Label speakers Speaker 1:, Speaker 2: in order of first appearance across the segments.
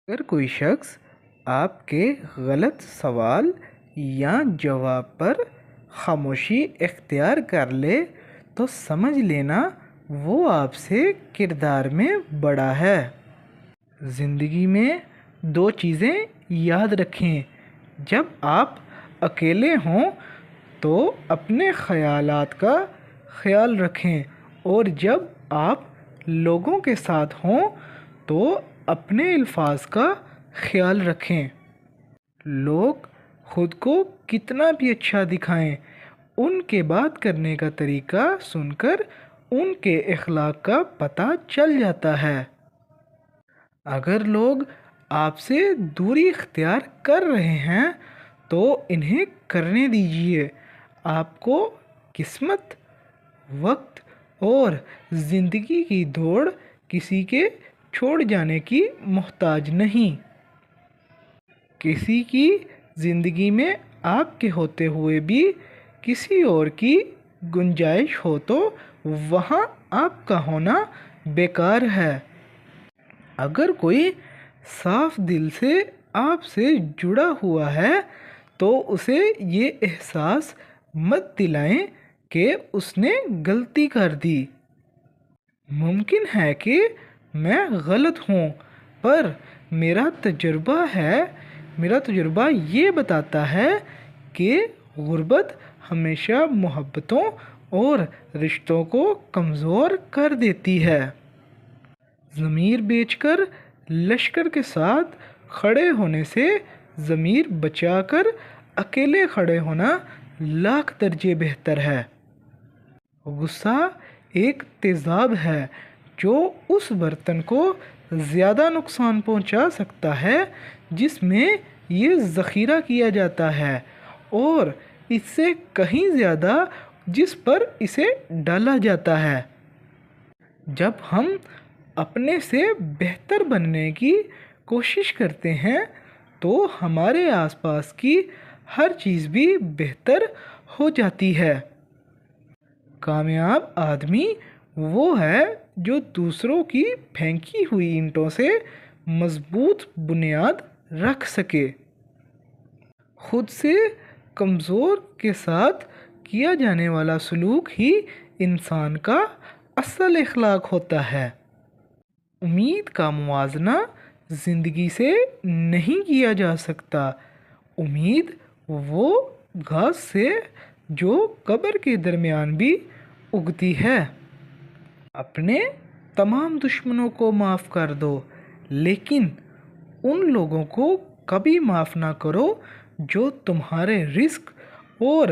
Speaker 1: اگر کوئی شخص آپ کے غلط سوال یا جواب پر خاموشی اختیار کر لے تو سمجھ لینا وہ آپ سے کردار میں بڑا ہے۔ زندگی میں دو چیزیں یاد رکھیں: جب آپ اکیلے ہوں تو اپنے خیالات کا خیال رکھیں، اور جب آپ لوگوں کے ساتھ ہوں تو اپنے الفاظ کا خیال رکھیں۔ لوگ خود کو کتنا بھی اچھا دکھائیں، ان کے بات کرنے کا طریقہ سن کر ان کے اخلاق کا پتہ چل جاتا ہے۔ اگر لوگ آپ سے دوری اختیار کر رہے ہیں تو انہیں کرنے دیجیے۔ آپ کو قسمت، وقت اور زندگی کی دوڑ کسی کے چھوڑ جانے کی محتاج نہیں۔ کسی کی زندگی میں آپ کے ہوتے ہوئے بھی کسی اور کی گنجائش ہو تو وہاں آپ کا ہونا بیکار ہے۔ اگر کوئی صاف دل سے آپ سے جڑا ہوا ہے تو اسے یہ احساس مت دلائیں کہ اس نے غلطی کر دی۔ ممکن ہے کہ میں غلط ہوں، پر میرا تجربہ یہ بتاتا ہے کہ غربت ہمیشہ محبتوں اور رشتوں کو کمزور کر دیتی ہے۔ ضمیر بیچ کر لشکر کے ساتھ کھڑے ہونے سے ضمیر بچا کر اکیلے کھڑے ہونا لاکھ درجے بہتر ہے۔ غصہ ایک تیزاب ہے جو اس برتن کو زیادہ نقصان پہنچا سکتا ہے جس میں یہ ذخیرہ کیا جاتا ہے، اور اس سے کہیں زیادہ جس پر اسے ڈالا جاتا ہے۔ جب ہم اپنے سے بہتر بننے کی کوشش کرتے ہیں تو ہمارے آس پاس کی ہر چیز بھی بہتر ہو جاتی ہے۔ کامیاب آدمی وہ ہے جو دوسروں کی پھینکی ہوئی اینٹوں سے مضبوط بنیاد رکھ سکے۔ خود سے کمزور کے ساتھ کیا جانے والا سلوک ہی انسان کا اصل اخلاق ہوتا ہے۔ امید کا موازنہ زندگی سے نہیں کیا جا سکتا۔ امید وہ گھاس سے جو قبر کے درمیان بھی اگتی ہے۔ اپنے تمام دشمنوں کو معاف کر دو، لیکن ان لوگوں کو کبھی معاف نہ کرو جو تمہارے رزق اور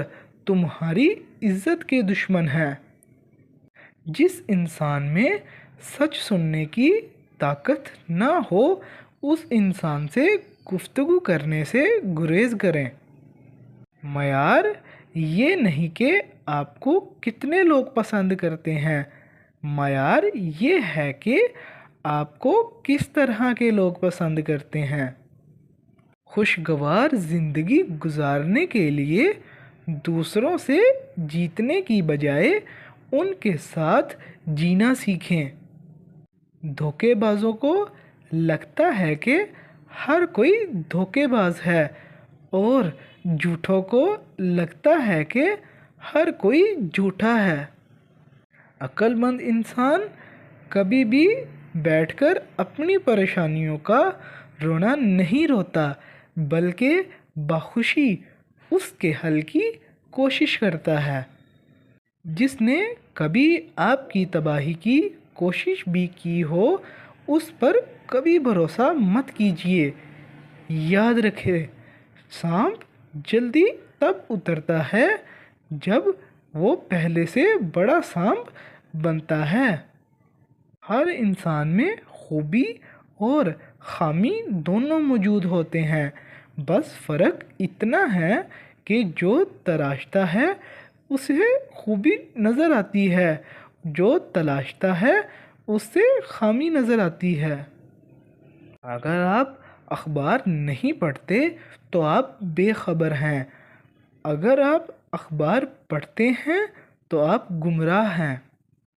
Speaker 1: تمہاری عزت کے دشمن ہیں۔ جس انسان میں سچ سننے کی طاقت نہ ہو اس انسان سے گفتگو کرنے سے گریز کریں۔ معیار یہ نہیں کہ آپ کو کتنے لوگ پسند کرتے ہیں، معیار یہ ہے کہ آپ کو کس طرح کے لوگ پسند کرتے ہیں۔ خوشگوار زندگی گزارنے کے لیے دوسروں سے جیتنے کی بجائے ان کے ساتھ جینا سیکھیں۔ دھوکے بازوں کو لگتا ہے کہ ہر کوئی دھوکے باز ہے، اور جھوٹوں کو لگتا ہے کہ ہر کوئی جھوٹا ہے۔ عقل مند انسان کبھی بھی بیٹھ کر اپنی پریشانیوں کا رونا نہیں روتا، بلکہ بخوشی اس کے حل کی کوشش کرتا ہے۔ جس نے کبھی آپ کی تباہی کی کوشش بھی کی ہو اس پر کبھی بھروسہ مت کیجیے۔ یاد رکھیں، سانپ جلدی تب اترتا ہے جب وہ پہلے سے بڑا سانپ بنتا ہے۔ ہر انسان میں خوبی اور خامی دونوں موجود ہوتے ہیں، بس فرق اتنا ہے کہ جو تراشتا ہے اسے خوبی نظر آتی ہے، جو تلاشتا ہے اس سے خامی نظر آتی ہے۔ اگر آپ اخبار نہیں پڑھتے تو آپ بے خبر ہیں، اگر آپ اخبار پڑھتے ہیں تو آپ گمراہ ہیں۔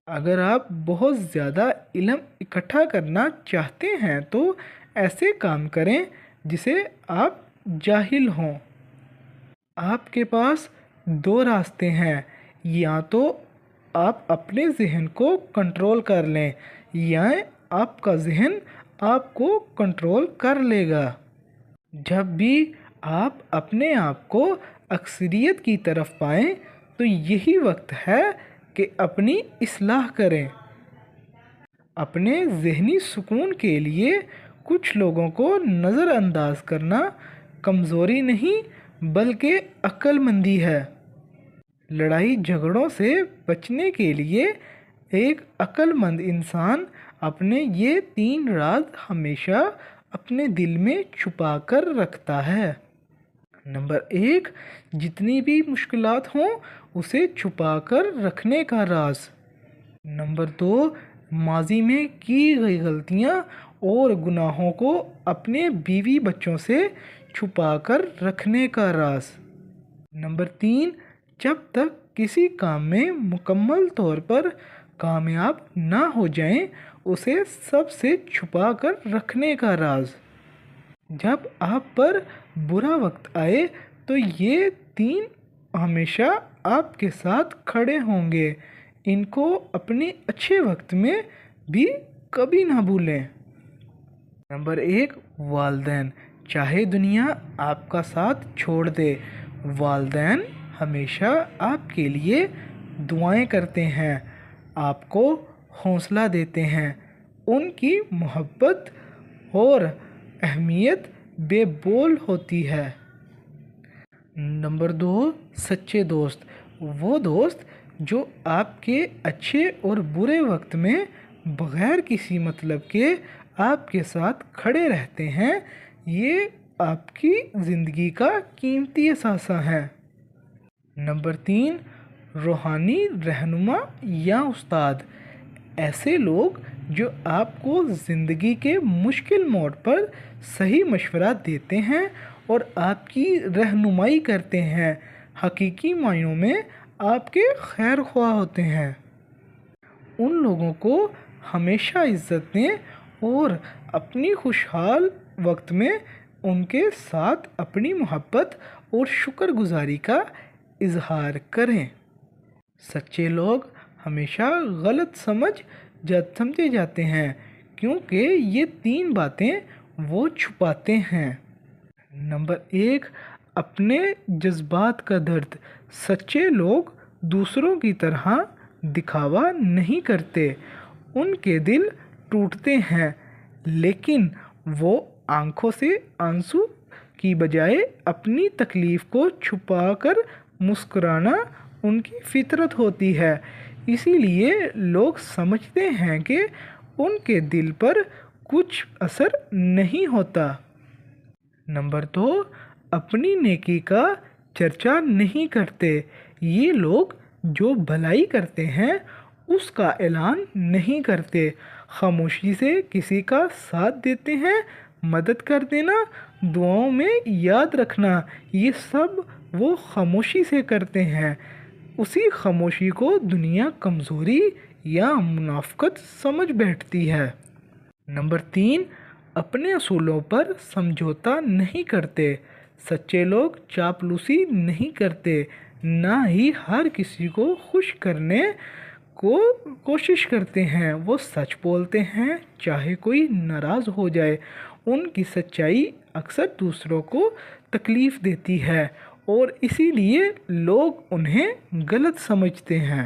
Speaker 1: اگر آپ بہت زیادہ علم اکٹھا کرنا چاہتے ہیں تو ایسے کام کریں جسے آپ جاہل ہوں۔ آپ کے پاس دو راستے ہیں، یا تو آپ اپنے ذہن کو کنٹرول کر لیں یا آپ کا ذہن آپ کو کنٹرول کر لے گا۔ جب بھی آپ اپنے آپ کو اکثریت کی طرف پائیں تو یہی وقت ہے کہ اپنی اصلاح کریں۔ اپنے ذہنی سکون کے لیے کچھ لوگوں کو نظر انداز کرنا کمزوری نہیں بلکہ عقل مندی ہے۔ لڑائی جھگڑوں سے بچنے کے لیے ایک عقل مند انسان اپنے یہ 3 راز ہمیشہ اپنے دل میں چھپا کر رکھتا ہے۔ نمبر 1، جتنی بھی مشکلات ہوں اسے چھپا کر رکھنے کا راز۔ نمبر 2، ماضی میں کی گئی غلطیاں اور گناہوں کو اپنے بیوی بچوں سے چھپا کر رکھنے کا راز۔ نمبر 3، جب تک کسی کام میں مکمل طور پر کامیاب نہ ہو جائیں اسے سب سے چھپا کر رکھنے کا راز۔ جب آپ پر برا وقت آئے تو یہ 3 ہمیشہ آپ کے ساتھ کھڑے ہوں گے، ان کو اپنے اچھے وقت میں بھی کبھی نہ بھولیں۔ نمبر 1، والدین۔ چاہے دنیا آپ کا ساتھ چھوڑ دے، والدین ہمیشہ آپ کے لیے دعائیں کرتے ہیں، آپ کو حوصلہ دیتے ہیں، ان کی محبت اور اہمیت بے بول ہوتی ہے۔ نمبر 2، سچے دوست۔ وہ دوست جو آپ کے اچھے اور برے وقت میں بغیر کسی مطلب کے آپ کے ساتھ کھڑے رہتے ہیں، یہ آپ کی زندگی کا قیمتی اثاثہ ہے۔ نمبر 3، روحانی رہنما یا استاد۔ ایسے لوگ جو آپ کو زندگی کے مشکل موڑ پر صحیح مشورہ دیتے ہیں اور آپ کی رہنمائی کرتے ہیں، حقیقی معنوں میں آپ کے خیر خواہ ہوتے ہیں۔ ان لوگوں کو ہمیشہ عزت دیں اور اپنی خوشحال وقت میں ان کے ساتھ اپنی محبت اور شکر گزاری کا اظہار کریں۔ سچے لوگ ہمیشہ غلط سمجھے جاتے ہیں کیونکہ یہ 3 باتیں وہ چھپاتے ہیں۔ نمبر 1، اپنے جذبات کا درد۔ سچے لوگ دوسروں کی طرح دکھاوا نہیں کرتے، ان کے دل ٹوٹتے ہیں لیکن وہ آنکھوں سے آنسو کی بجائے اپنی تکلیف کو چھپا کر مسکرانا ان کی فطرت ہوتی ہے، اسی لیے لوگ سمجھتے ہیں کہ ان کے دل پر کچھ اثر نہیں ہوتا۔ نمبر 2، اپنی نیکی کا چرچا نہیں کرتے۔ یہ لوگ جو بھلائی کرتے ہیں اس کا اعلان نہیں کرتے، خاموشی سے کسی کا ساتھ دیتے ہیں، مدد کر دینا، دعاؤں میں یاد رکھنا، یہ سب وہ خاموشی سے کرتے ہیں۔ اسی خاموشی کو دنیا کمزوری یا منافقت سمجھ بیٹھتی ہے۔ نمبر 3، اپنے اصولوں پر سمجھوتا نہیں کرتے۔ سچے لوگ چاپلوسی نہیں کرتے، نہ ہی ہر کسی کو خوش کرنے کو کوشش کرتے ہیں، وہ سچ بولتے ہیں چاہے کوئی ناراض ہو جائے۔ ان کی سچائی اکثر دوسروں کو تکلیف دیتی ہے اور اسی لیے لوگ انہیں غلط سمجھتے ہیں۔